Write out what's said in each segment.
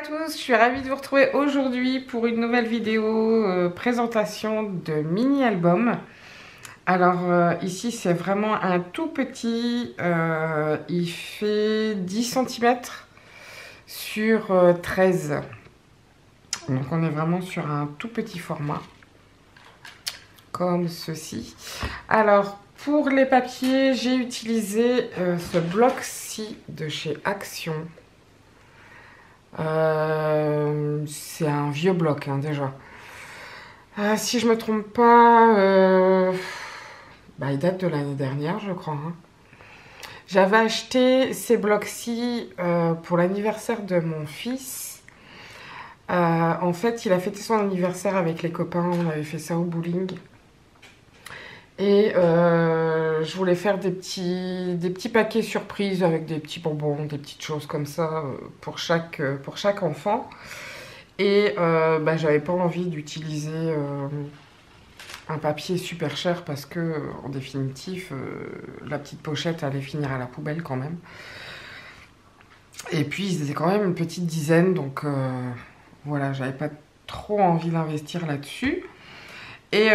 tous, je suis ravie de vous retrouver aujourd'hui pour une nouvelle vidéo présentation de mini-album. Alors ici c'est vraiment un tout petit, il fait 10 cm sur 13. Donc on est vraiment sur un tout petit format, comme ceci. Alors pour les papiers, j'ai utilisé ce bloc-ci de chez Action. C'est un vieux bloc hein, déjà. Si je me trompe pas, il date de l'année dernière, je crois. Hein. J'avais acheté ces blocs-ci pour l'anniversaire de mon fils. En fait, il a fêté son anniversaire avec les copains. On avait fait ça au bowling. Et je voulais faire des petits paquets surprises avec des petits bonbons, des petites choses comme ça pour chaque enfant. Et j'avais pas envie d'utiliser un papier super cher parce que, en définitive, la petite pochette allait finir à la poubelle quand même. Et puis, ils étaient quand même une petite dizaine, donc voilà, j'avais pas trop envie d'investir là-dessus. Et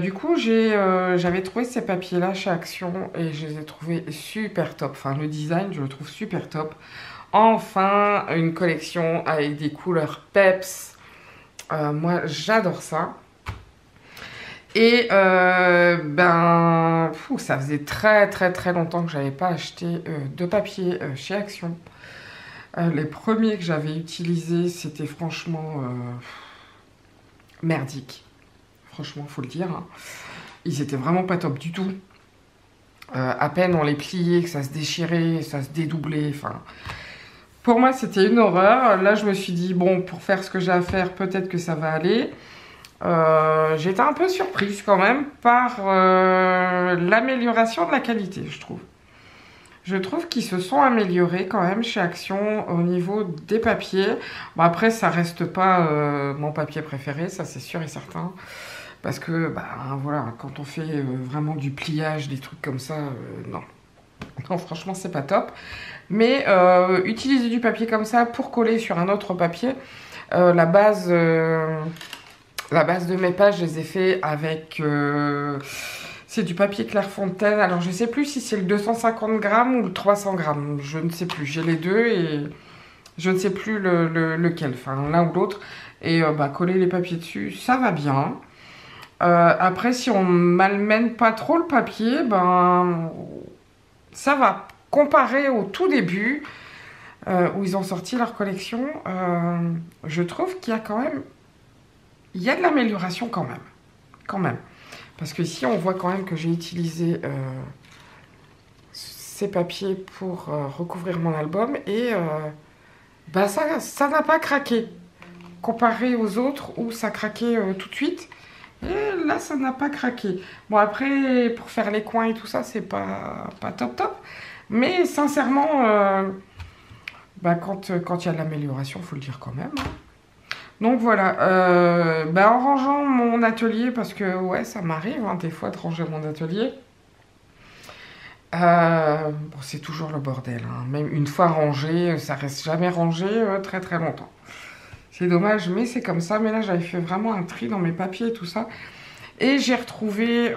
du coup, j'avais trouvé ces papiers-là chez Action et je les ai trouvés super top. Enfin, le design, je le trouve super top. Enfin, une collection avec des couleurs peps. Moi, j'adore ça. Et ça faisait très longtemps que j'avais pas acheté de papier chez Action. Les premiers que j'avais utilisés, c'était franchement merdique. Franchement, faut le dire. Hein. Ils étaient vraiment pas top du tout. À peine on les pliait, que ça se déchirait, ça se dédoublait. Enfin, pour moi, c'était une horreur. Là, je me suis dit, bon, pour faire ce que j'ai à faire, peut-être que ça va aller. J'étais un peu surprise quand même par l'amélioration de la qualité, je trouve. Je trouve qu'ils se sont améliorés quand même chez Action au niveau des papiers. Bon, après, ça reste pas mon papier préféré, ça c'est sûr et certain. Parce que, voilà, quand on fait vraiment du pliage, des trucs comme ça, non. Non, franchement, c'est pas top. Mais utiliser du papier comme ça pour coller sur un autre papier, la base de mes pages, je les ai fait avec... c'est du papier Clairefontaine. Alors, je sais plus si c'est le 250 grammes ou le 300 grammes. Je ne sais plus. J'ai les deux et je ne sais plus lequel. Enfin, l'un ou l'autre. Et coller les papiers dessus, ça va bien. Après, si on malmène pas trop le papier, ça va. Comparé au tout début, où ils ont sorti leur collection, je trouve qu'il y a quand même... Il y a de l'amélioration quand même. Quand même. Parce que ici, on voit quand même que j'ai utilisé ces papiers pour recouvrir mon album. Et ça n'a pas craqué. Comparé aux autres où ça craquait tout de suite. Et là, ça n'a pas craqué. Bon, après, pour faire les coins et tout ça, c'est pas top. Mais sincèrement, quand il y a de l'amélioration, il faut le dire quand même. Hein. Donc voilà, en rangeant mon atelier, parce que ouais, ça m'arrive hein, des fois de ranger mon atelier. C'est toujours le bordel. Hein. Même une fois rangé, ça reste jamais rangé très longtemps. C'est dommage, mais c'est comme ça. Mais là, j'avais fait vraiment un tri dans mes papiers et tout ça. Et j'ai retrouvé,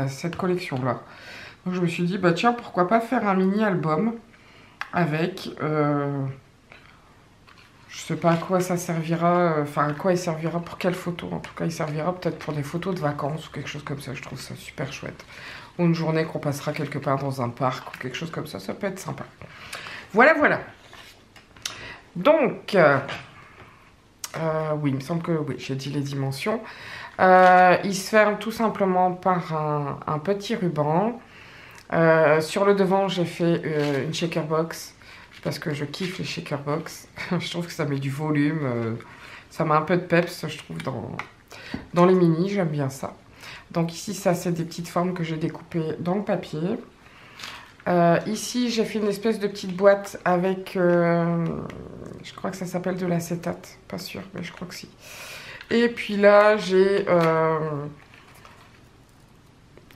cette collection-là. Donc je me suis dit, tiens, pourquoi pas faire un mini-album avec... je sais pas à quoi ça servira, à quoi il servira, pour quelle photo. En tout cas, il servira peut-être pour des photos de vacances ou quelque chose comme ça. Je trouve ça super chouette. Ou une journée qu'on passera quelque part dans un parc ou quelque chose comme ça. Ça peut être sympa. Voilà. Donc, oui, il me semble que oui, j'ai dit les dimensions. Il se ferme tout simplement par un petit ruban. Sur le devant, j'ai fait une shaker box parce que je kiffe les shaker box. Je trouve que ça met du volume. Ça met un peu de peps, je trouve, dans les mini. J'aime bien ça. Donc ici, ça, c'est des petites formes que j'ai découpées dans le papier. Ici, j'ai fait une espèce de petite boîte avec... je crois que ça s'appelle de l'acétate. Pas sûr, mais je crois que si. Et puis là, j'ai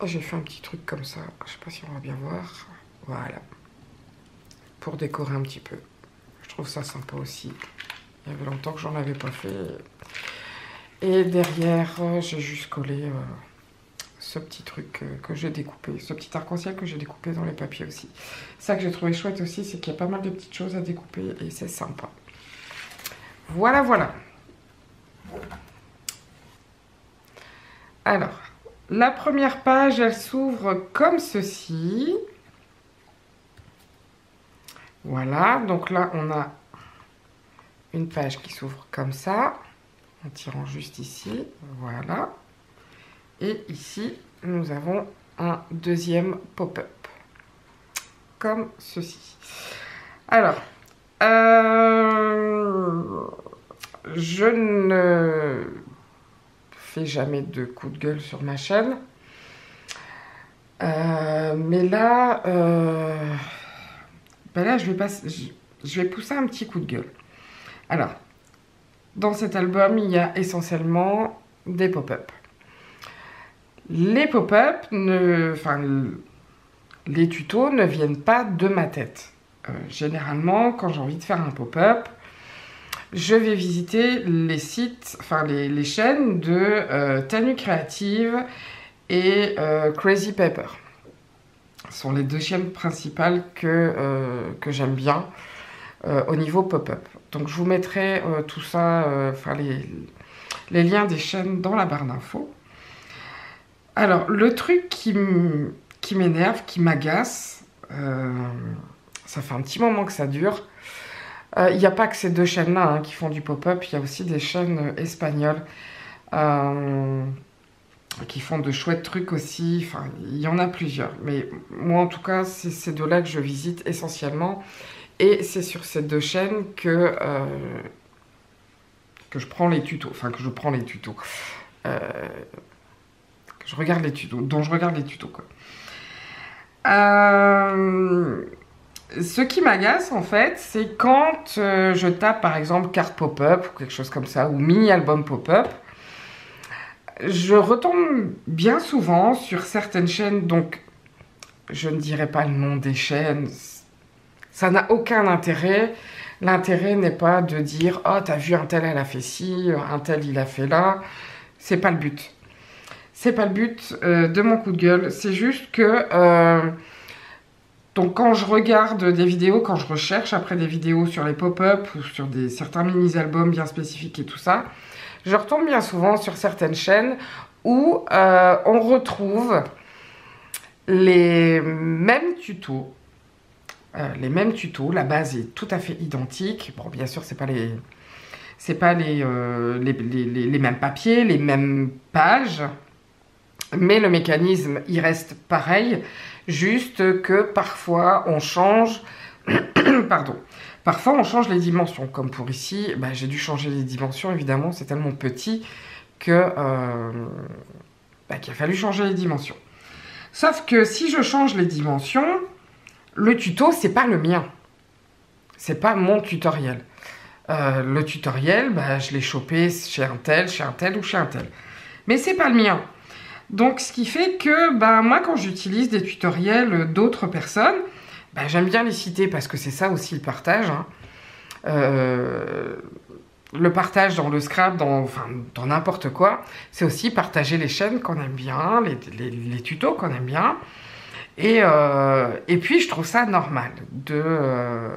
fait un petit truc comme ça. Je sais pas si on va bien voir. Voilà. Pour décorer un petit peu. trouve ça sympa aussi. Il y avait longtemps que j'en avais pas fait. Et derrière, j'ai juste collé ce petit truc que j'ai découpé, ce petit arc-en-ciel que j'ai découpé dans les papiers aussi. Ça que j'ai trouvé chouette aussi, c'est qu'il y a pas mal de petites choses à découper et c'est sympa. Voilà, voilà. Alors, la première page, elle s'ouvre comme ceci. Voilà, donc là, on a une page qui s'ouvre comme ça, en tirant juste ici, voilà. Et ici, nous avons un deuxième pop-up, comme ceci. Alors, je ne fais jamais de coup de gueule sur ma chaîne. Mais là, ben là je vais pousser un petit coup de gueule. Alors, dans cet album, il y a essentiellement des pop-up. Les pop-up, enfin, les tutos ne viennent pas de ma tête. Généralement, quand j'ai envie de faire un pop-up, je vais visiter les sites, enfin les chaînes de Tanu Créative et Crazy Paper. Ce sont les deux chaînes principales que j'aime bien au niveau pop-up. Donc je vous mettrai tout ça, enfin les liens des chaînes dans la barre d'infos. Alors le truc qui m'énerve, qui m'agace, ça fait un petit moment que ça dure. Il n'y a pas que ces deux chaînes-là qui font du pop-up, il y a aussi des chaînes espagnoles qui font de chouettes trucs aussi. Enfin, il y en a plusieurs. Mais moi, en tout cas, c'est ces deux-là que je visite essentiellement. Et c'est sur ces deux chaînes que je prends les tutos. Enfin, que je prends les tutos. Que je regarde les tutos. Dont je regarde les tutos, quoi. Ce qui m'agace, en fait, c'est quand je tape, par exemple, carte pop-up ou quelque chose comme ça, ou mini-album pop-up. Je retombe bien souvent sur certaines chaînes, donc je ne dirai pas le nom des chaînes, ça n'a aucun intérêt. L'intérêt n'est pas de dire « Oh, t'as vu, un tel, elle a fait ci, un tel, il a fait là ». C'est pas le but. C'est pas le but de mon coup de gueule. C'est juste que... donc quand je regarde des vidéos, quand je recherche après des vidéos sur les pop-up ou sur certains mini-albums bien spécifiques et tout ça, je retombe bien souvent sur certaines chaînes où on retrouve les mêmes tutos. La base est tout à fait identique. Bon, bien sûr, c'est pas les mêmes papiers, les mêmes pages, mais le mécanisme, il reste pareil, juste que parfois on change, pardon, parfois on change les dimensions, comme pour ici, bah, j'ai dû changer les dimensions, évidemment, c'est tellement petit que qu'il a fallu changer les dimensions. Sauf que si je change les dimensions, le tuto, c'est pas le mien. C'est pas mon tutoriel. Le tutoriel, bah, je l'ai chopé chez un tel ou chez un tel. Mais c'est pas le mien. Donc, ce qui fait que bah, moi, quand j'utilise des tutoriels d'autres personnes, bah, j'aime bien les citer parce que c'est ça aussi le partage. Hein. Le partage dans le Scrap, dans n'importe quoi, c'est aussi partager les chaînes qu'on aime bien, les tutos qu'on aime bien. Et puis, je trouve ça normal de...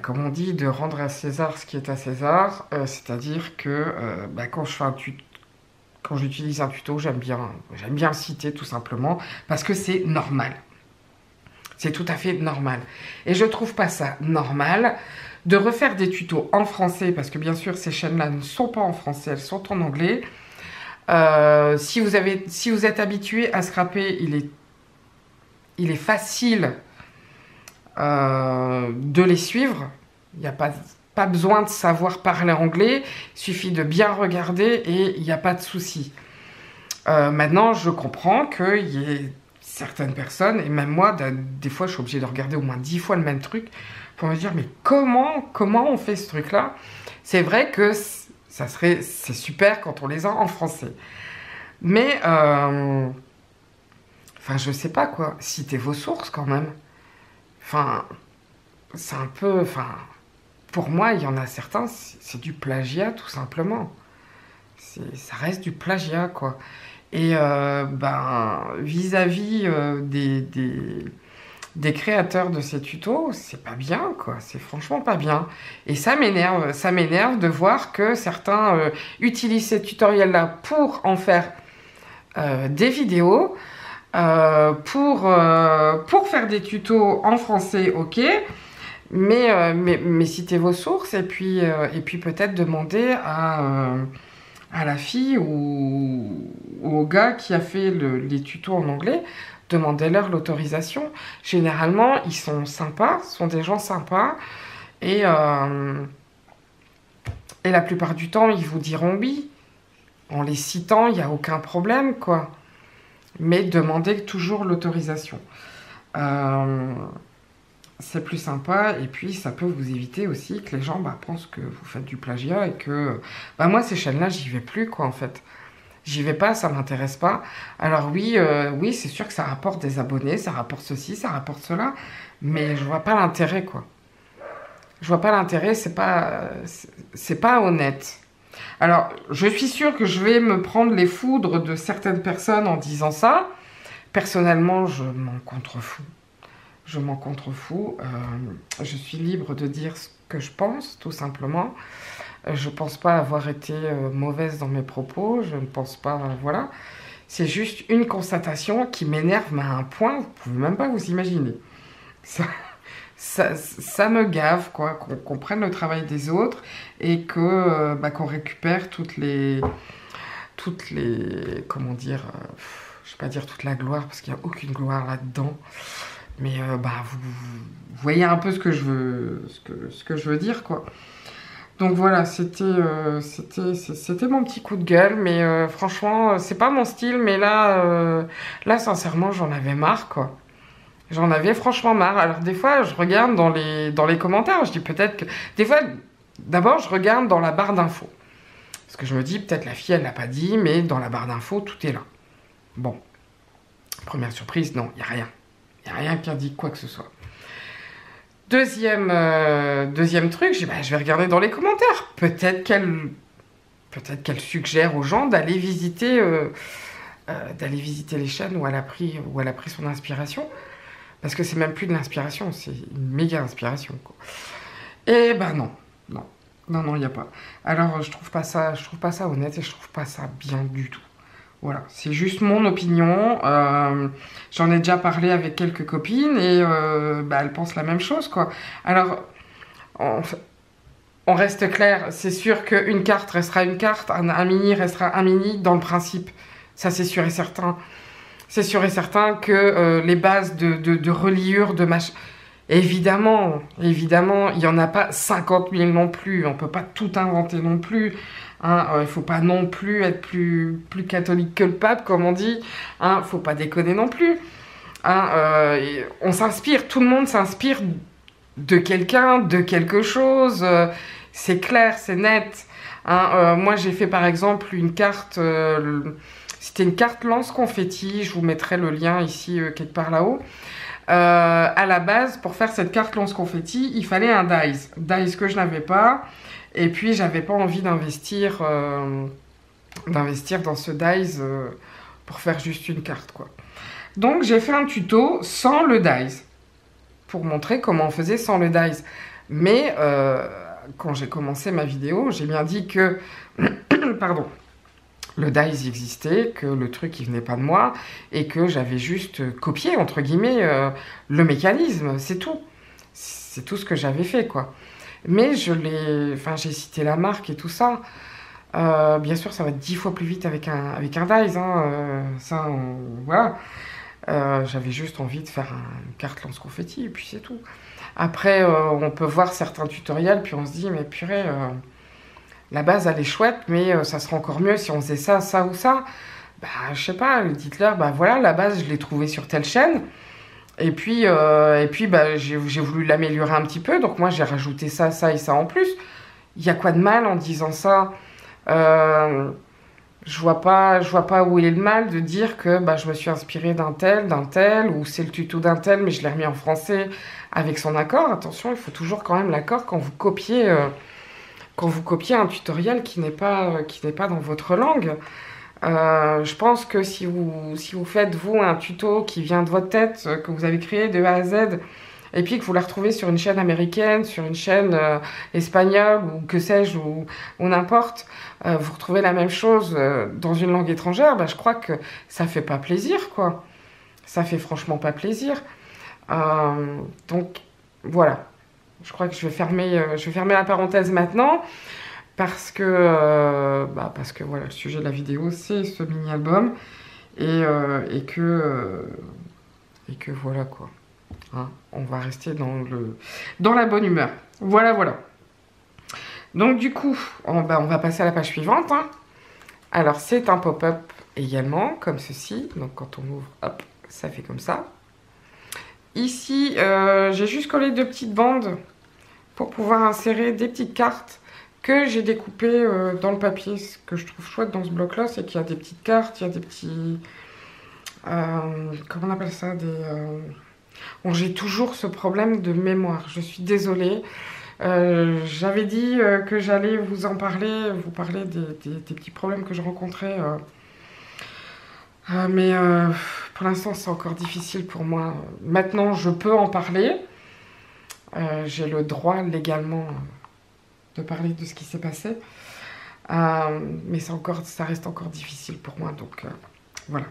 comme on dit, de rendre à César ce qui est à César, c'est-à-dire que quand je fais quand j'utilise un tuto, j'aime bien le citer tout simplement, parce que c'est normal. C'est tout à fait normal. Et je trouve pas ça normal de refaire des tutos en français, parce que bien sûr, ces chaînes-là ne sont pas en français, elles sont en anglais. Si vous êtes habitué à scraper, il est facile de les suivre. Il n'y a pas besoin de savoir parler anglais, il suffit de bien regarder et il n'y a pas de souci. Maintenant, je comprends qu'il y ait certaines personnes, et même moi, des fois, je suis obligée de regarder au moins 10 fois le même truc pour me dire, mais comment on fait ce truc-là? C'est vrai que c'est super quand on les a en français. Mais, je sais pas quoi, citez vos sources quand même. Enfin, c'est un peu... Enfin, pour moi, il y en a certains, c'est du plagiat, tout simplement. Ça reste du plagiat, quoi. Et ben, vis-à-vis des créateurs de ces tutos, c'est pas bien, quoi. C'est franchement pas bien. Et ça m'énerve de voir que certains utilisent ces tutoriels-là pour en faire des vidéos, pour faire des tutos en français, ok. Mais citez vos sources et puis peut-être demander à la fille ou au gars qui a fait les tutos en anglais, demandez-leur l'autorisation. Généralement, ils sont sympas, sont des gens sympas, et la plupart du temps, ils vous diront oui. En les citant, il n'y a aucun problème, quoi. Mais demandez toujours l'autorisation. C'est plus sympa, et puis ça peut vous éviter aussi que les gens pensent que vous faites du plagiat et que... moi, ces chaînes-là, j'y vais plus, quoi, en fait. J'y vais pas, ça m'intéresse pas. Alors oui, oui, c'est sûr que ça rapporte des abonnés, ça rapporte ceci, ça rapporte cela, mais je vois pas l'intérêt, quoi. Je vois pas l'intérêt, c'est pas honnête. Alors, je suis sûre que je vais me prendre les foudres de certaines personnes en disant ça. Personnellement, je m'en contrefous. Je m'en contrefous. Je suis libre de dire ce que je pense, tout simplement. Je ne pense pas avoir été mauvaise dans mes propos. Je ne pense pas... voilà. C'est juste une constatation qui m'énerve, mais à un point, vous ne pouvez même pas vous imaginer. Ça me gave, quoi, qu'on prenne le travail des autres et que qu'on récupère toutes les... Comment dire... je ne vais pas dire toute la gloire, parce qu'il n'y a aucune gloire là-dedans. Mais vous voyez un peu ce que je veux dire, quoi. Donc voilà, c'était mon petit coup de gueule, mais franchement, c'est pas mon style, mais là, sincèrement, j'en avais marre, quoi. J'en avais franchement marre. Alors des fois, je regarde dans les commentaires, je dis peut-être que... Des fois, d'abord, je regarde dans la barre d'infos. Parce que je me dis, peut-être la fille, elle l'a pas dit, mais dans la barre d'infos, tout est là. Bon. Première surprise, non, il n'y a rien. Il n'y a rien qui indique quoi que ce soit. Deuxième truc, je vais regarder dans les commentaires. Peut-être qu'elle suggère aux gens d'aller visiter les chaînes où elle a pris son inspiration. Parce que c'est même plus de l'inspiration, c'est une méga inspiration, quoi. Et non, il n'y a pas. Alors je trouve pas ça honnête et je trouve pas ça bien du tout. Voilà, c'est juste mon opinion. J'en ai déjà parlé avec quelques copines et elles pensent la même chose, quoi. Alors, on reste clair, c'est sûr qu'une carte restera une carte, un mini restera un mini dans le principe. Ça, c'est sûr et certain. C'est sûr et certain que les bases de reliure, de machin... Évidemment, il n'y en a pas 50 000 non plus. On ne peut pas tout inventer non plus. Il ne faut pas non plus être plus catholique que le pape, comme on dit. Il ne faut pas déconner non plus. On s'inspire, tout le monde s'inspire de quelqu'un, de quelque chose. C'est clair, c'est net. Moi, j'ai fait par exemple une carte... c'était une carte lance-confetti. Je vous mettrai le lien ici, quelque part là-haut. À la base, pour faire cette carte lance-confetti, il fallait un dice. Dice que je n'avais pas. Et puis, j'avais pas envie d'investir dans ce dice pour faire juste une carte, quoi. Donc, j'ai fait un tuto sans le dice pour montrer comment on faisait sans le dice. Mais quand j'ai commencé ma vidéo, j'ai bien dit que... Pardon. Le dice existait, que le truc il venait pas de moi et que j'avais juste copié entre guillemets le mécanisme, c'est tout. C'est tout ce que j'avais fait, quoi. Mais j'ai cité la marque et tout ça. Bien sûr, ça va 10 fois plus vite avec un dice, voilà. J'avais juste envie de faire une carte lance-confetti et puis c'est tout. Après, on peut voir certains tutoriels puis on se dit mais purée. La base, elle est chouette, mais ça serait encore mieux si on faisait ça, ça ou ça. Je sais pas, dites-leur, voilà, la base, je l'ai trouvée sur telle chaîne. Et puis j'ai voulu l'améliorer un petit peu. Donc moi, j'ai rajouté ça, ça et ça en plus. Il y a quoi de mal en disant ça je vois pas où est le mal de dire que bah, je me suis inspirée d'un tel, ou c'est le tuto d'un tel, mais je l'ai remis en français avec son accord. Attention, il faut toujours quand même l'accord quand vous copiez un tutoriel qui n'est pas dans votre langue. Je pense que si vous faites, vous, un tuto qui vient de votre tête, que vous avez créé de A à Z, et puis que vous la retrouvez sur une chaîne américaine, sur une chaîne espagnole, ou que sais-je, ou n'importe, vous retrouvez la même chose dans une langue étrangère, bah, je crois que ça fait pas plaisir, quoi. Ça fait franchement pas plaisir. Donc, voilà. Je crois que je vais fermer la parenthèse maintenant. Parce que voilà, le sujet de la vidéo, c'est ce mini-album. Et que voilà, quoi. Hein, on va rester dans la bonne humeur. Voilà, voilà. Donc, du coup, on va passer à la page suivante. Hein. Alors, c'est un pop-up également, comme ceci. Donc, quand on ouvre, hop, ça fait comme ça. Ici, j'ai juste collé 2 petites bandes pour pouvoir insérer des petites cartes que j'ai découpées dans le papier. Ce que je trouve chouette dans ce bloc-là, c'est qu'il y a des petites cartes, il y a des petits... comment on appelle ça Bon, j'ai toujours ce problème de mémoire. Je suis désolée. J'avais dit que j'allais vous parler des petits problèmes que je rencontrais. Mais pour l'instant, c'est encore difficile pour moi. Maintenant, je peux en parler. J'ai le droit légalement de parler de ce qui s'est passé. Mais ça reste encore difficile pour moi. Donc voilà.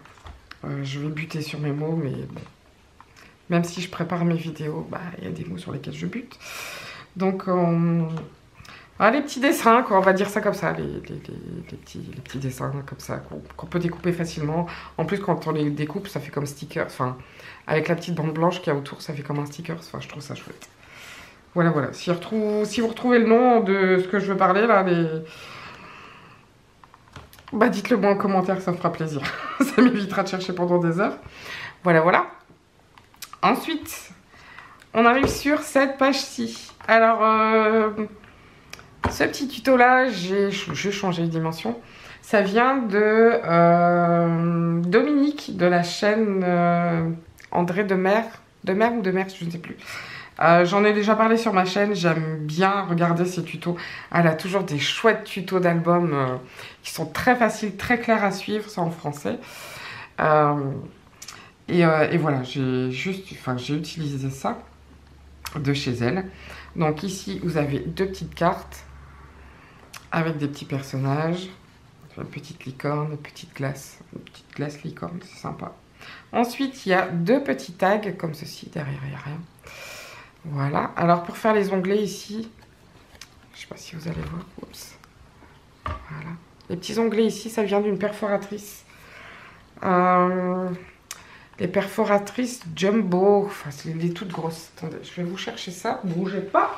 Je vais buter sur mes mots, mais bon. Même si je prépare mes vidéos, bah, y a des mots sur lesquels je bute. Donc, les petits dessins, quoi, on va dire ça comme ça, les petits dessins comme ça, qu'on peut découper facilement. En plus, quand on les découpe, ça fait comme sticker. Enfin, avec la petite bande blanche qu'il y a autour, ça fait comme un sticker. Enfin, je trouve ça chouette. Voilà, voilà. Si vous retrouvez le nom de ce que je veux parler, là, bah, dites-le moi en commentaire, ça me fera plaisir. Ça m'évitera de chercher pendant des heures. Voilà, voilà. Ensuite, on arrive sur cette page-ci. Alors, ce petit tuto-là, j'ai changé de dimension. Ça vient de Dominique, de la chaîne André Demer. Demer ou Demers, je ne sais plus. J'en ai déjà parlé sur ma chaîne, j'aime bien regarder ses tutos. Elle a toujours des chouettes tutos d'albums qui sont très faciles, très clairs à suivre, c'est en français. Et voilà, j'ai utilisé ça de chez elle. Donc ici, vous avez 2 petites cartes avec des petits personnages. Une petite licorne, une petite glace licorne, c'est sympa. Ensuite, il y a 2 petits tags comme ceci, derrière il n'y a rien. Voilà, alors pour faire les onglets ici, je ne sais pas si vous allez voir, oups. Voilà, les petits onglets ici, ça vient d'une perforatrice. Les perforatrices Jumbo, enfin c'est les toutes grosses. Attendez, je vais vous chercher ça, ne bougez pas.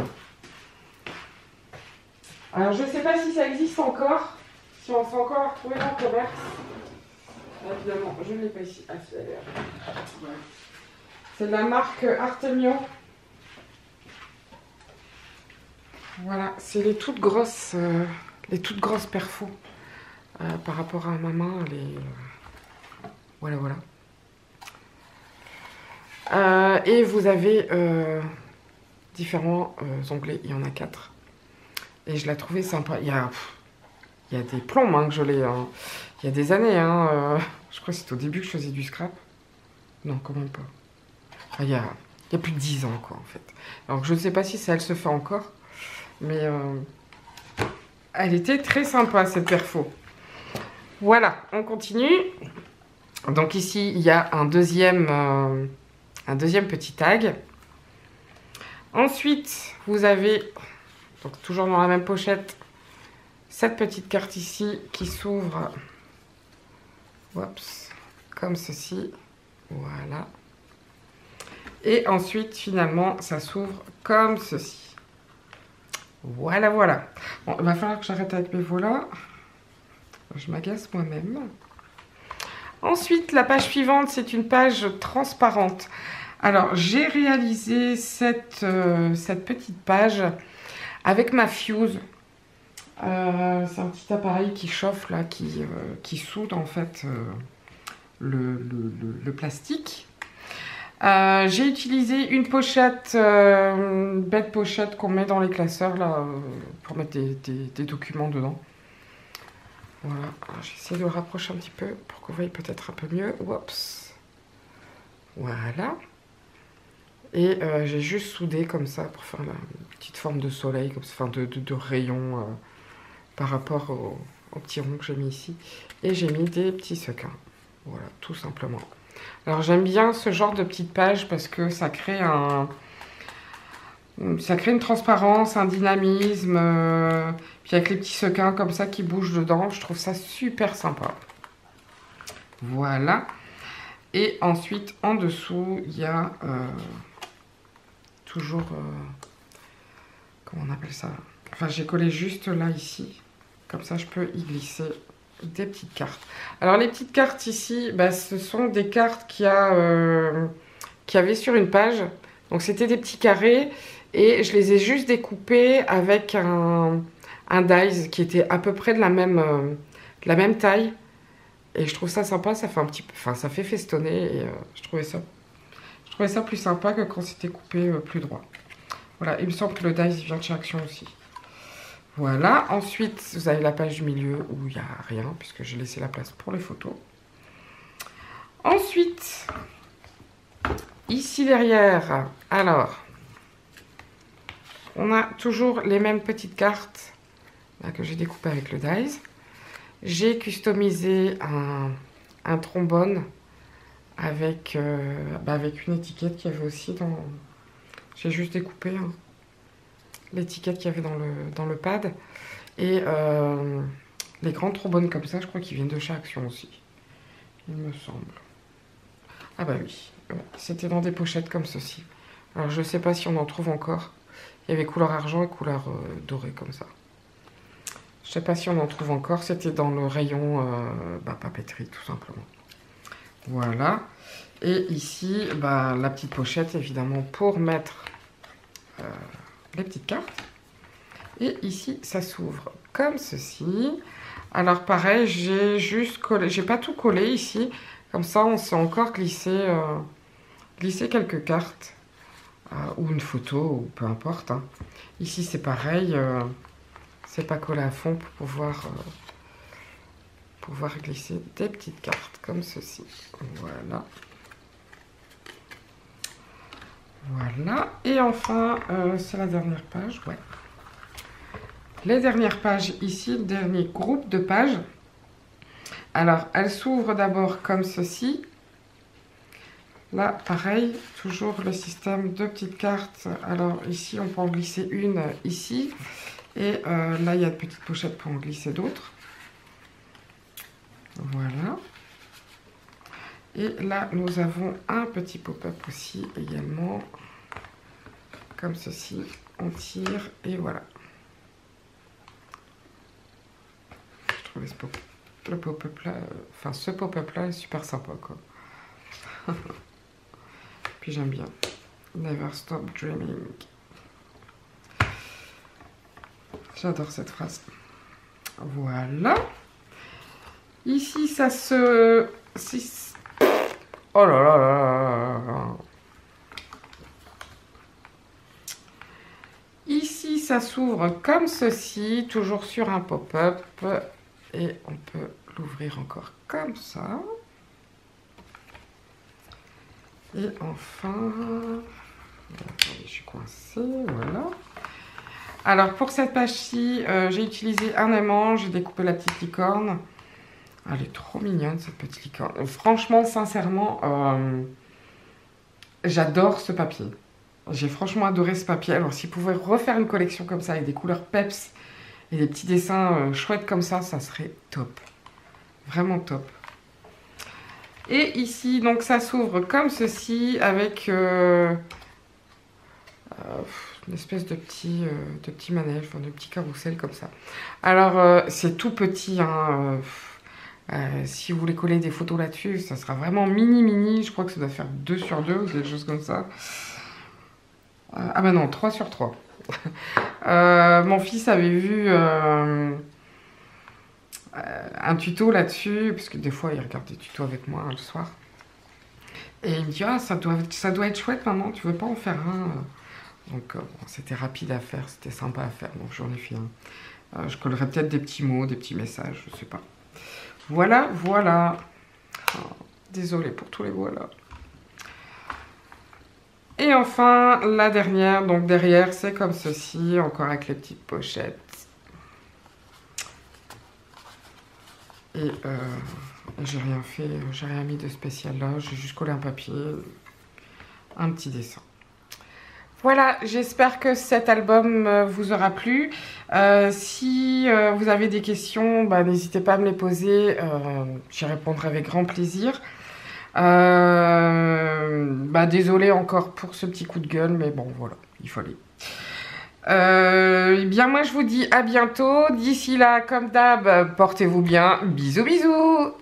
Alors je ne sais pas si ça existe encore, si on sait encore la retrouver dans le commerce. Évidemment, je ne l'ai pas ici. Ah, c'est de la marque Artemio. Voilà, c'est les toutes grosses perfos par rapport à ma main. Voilà, voilà. Et vous avez différents onglets, il y en a 4. Et je l'ai trouvé sympa. Il y a des plombes hein, que je l'ai. Il y a des années. Hein, je crois que c'était au début que je faisais du scrap. Non, quand même pas. Enfin, il y a plus de 10 ans, quoi, en fait. Donc, je ne sais pas si ça, elle se fait encore. Mais elle était très sympa, cette perfo. Voilà, on continue. Donc, ici, il y a un deuxième petit tag. Ensuite, vous avez, donc toujours dans la même pochette, cette petite carte ici qui s'ouvre, oups, comme ceci. Voilà. Et ensuite, finalement, ça s'ouvre comme ceci. Voilà, voilà. Bon, il va falloir que j'arrête avec mes voilà. Je m'agace moi-même. Ensuite, la page suivante, c'est une page transparente. Alors, j'ai réalisé cette petite page avec ma fuse. C'est un petit appareil qui chauffe là, qui soude en fait le plastique. J'ai utilisé une pochette, une bête pochette qu'on met dans les classeurs là, pour mettre des documents dedans. Voilà, j'essaie de le rapprocher un petit peu pour qu'on voie peut-être un peu mieux. Oups. Voilà. Et j'ai juste soudé comme ça pour faire la petite forme de soleil, comme ça, enfin de rayon par rapport au petit rond que j'ai mis ici. Et j'ai mis des petits sequins. Voilà, tout simplement. Alors j'aime bien ce genre de petites pages parce que ça crée une transparence, un dynamisme. Puis avec les petits sequins comme ça qui bougent dedans, je trouve ça super sympa. Voilà. Et ensuite, en dessous, il y a toujours... comment on appelle ça? Enfin, j'ai collé juste là, ici. Comme ça, je peux y glisser des petites cartes. Alors, les petites cartes ici, bah, ce sont des cartes qu'il y avait sur une page. Donc, c'était des petits carrés. Et je les ai juste découpés avec un dies qui était à peu près de la même taille. Et je trouve ça sympa, ça fait un petit peu, enfin ça fait festonner et je trouvais ça plus sympa que quand c'était coupé plus droit. Voilà, il me semble que le dies vient de chez Action aussi. Voilà, ensuite vous avez la page du milieu où il n'y a rien puisque j'ai laissé la place pour les photos. Ensuite, ici derrière, alors, on a toujours les mêmes petites cartes là, que j'ai découpées avec le dies. J'ai customisé un trombone avec une étiquette qu'il y avait aussi dans... J'ai juste découpé l'étiquette qu'il y avait dans le pad. Et les grands trombones comme ça, je crois qu'ils viennent de chez Action aussi. Il me semble. Ah bah oui, ouais, c'était dans des pochettes comme ceci. Alors je sais pas si on en trouve encore. Il y avait couleur argent et couleur dorée comme ça. Je sais pas si on en trouve encore. C'était dans le rayon papeterie, tout simplement. Voilà. Et ici, la petite pochette, évidemment, pour mettre les petites cartes. Et ici, ça s'ouvre comme ceci. Alors, pareil, j'ai juste collé. J'ai pas tout collé ici. Comme ça, on s'est encore glissé quelques cartes. Ou une photo, ou peu importe. Hein. Ici, c'est pareil. C'est pas collé à fond pour pouvoir glisser des petites cartes comme ceci. Voilà. Voilà. Et enfin, c'est la dernière page. Ouais. Les dernières pages ici, le dernier groupe de pages. Alors, elles s'ouvrent d'abord comme ceci. Là, pareil, toujours le système de petites cartes. Alors, ici, on peut en glisser une ici. Et là, il y a de petites pochettes pour en glisser d'autres. Voilà. Et là, nous avons un petit pop-up aussi également. Comme ceci. On tire et voilà. Je trouvais le pop-up là, ce pop-up là est super sympa quoi. Puis j'aime bien. Never stop dreaming. J'adore cette phrase. Voilà. Ici, ça se... Oh là là là là. Ici, ça s'ouvre comme ceci, toujours sur un pop-up. Et on peut l'ouvrir encore comme ça. Et enfin... Attendez, je suis coincée, voilà. Alors, pour cette page-ci, j'ai utilisé un aimant, j'ai découpé la petite licorne. Elle est trop mignonne, cette petite licorne. Franchement, sincèrement, j'adore ce papier. J'ai franchement adoré ce papier. Alors, s'ils pouvaient refaire une collection comme ça, avec des couleurs peps et des petits dessins chouettes comme ça serait top. Vraiment top. Et ici, donc, ça s'ouvre comme ceci, avec... une espèce de petit manège, de petit carrousel comme ça. Alors, c'est tout petit, hein, si vous voulez coller des photos là-dessus, ça sera vraiment mini. Je crois que ça doit faire 2 sur 2 ou des choses comme ça. Ah bah non, 3 sur 3. Mon fils avait vu un tuto là-dessus, parce que des fois il regarde des tutos avec moi le soir. Et il me dit, ah, ça doit être chouette, maman, tu veux pas en faire un? Donc, bon, c'était rapide à faire, c'était sympa à faire, donc j'en ai fait un. Je collerai peut-être des petits mots, des petits messages, je sais pas. Voilà, voilà. Oh, désolée pour tous les voilà. Et enfin, la dernière, donc derrière, c'est comme ceci, encore avec les petites pochettes. Et j'ai rien fait, j'ai rien mis de spécial là, j'ai juste collé un papier, un petit dessin. Voilà, j'espère que cet album vous aura plu. Si vous avez des questions, bah, n'hésitez pas à me les poser, j'y répondrai avec grand plaisir. Bah, désolée encore pour ce petit coup de gueule, mais bon, voilà, il fallait. Eh bien, moi, je vous dis à bientôt. D'ici là, comme d'hab, portez-vous bien. Bisous, bisous!